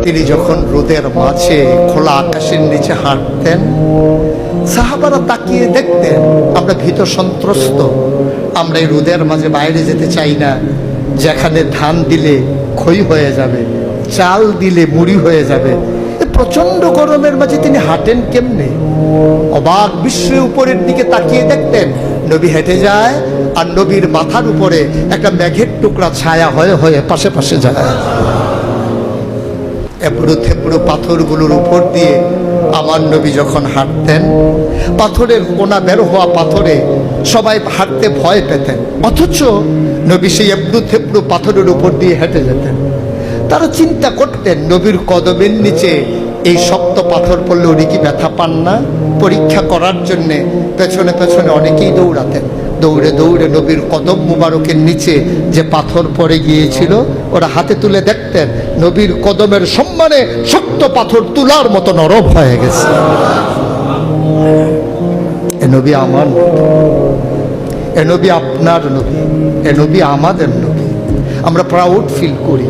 তিনি যখন রোদের মাঝে খোলা আকাশের নিচে হাঁটতেন, সাহাবারা তাকিয়ে দেখতেন আমরা ভীত সন্ত্রস্ত, আমরা এই রোদের মাঝে বাইরে যেতে চাই না, যেখানে ধান দিলে খই হয়ে যাবে, চাল দিলে মুড়ি হয়ে যাবে। প্রচন্ড গরমের মাঝে তিনি হাঁটেন কেমনে? অবাক বিশ্বে উপরের দিকে তাকিয়ে দেখতেন নবী হেঁটে যায়, আর নবীর মাথার উপরে একটা মেঘের টুকরা ছায়া হয়ে হয়ে পাশে পাশে যায়। এবড়ো থেবড়ো পাথরগুলোর উপর দিয়ে আমার নবী যখন হাঁটতেন, পাথরের কোনা বের হওয়া পাথরে সবাই হাঁটতে ভয় পেতেন, অথচ নবী সেই এবড়ো থেবড়ো পাথরের উপর দিয়ে হেঁটে যেতেন। তারা চিন্তা করতেন নবীর কদমের নিচে এই শক্ত পাথর পড়লে উনি কি ব্যথা পান না? পরীক্ষা করার জন্যে পেছনে পেছনে অনেকেই দৌড়াতেন। দৌড়ে দৌড়ে নবীর কদম মুবারকের নিচে যে পাথর পড়ে গিয়েছিল ওরা হাতে তুলে দেখতেন নবীর কদমের সম্মানে শক্ত পাথর তুলার মতো নরম হয়ে গেছে। এ নবী আমার নবী, এ নবী আপনার নবী, এ নবী আমাদের নবী। আমরা প্রাউড ফিল করি।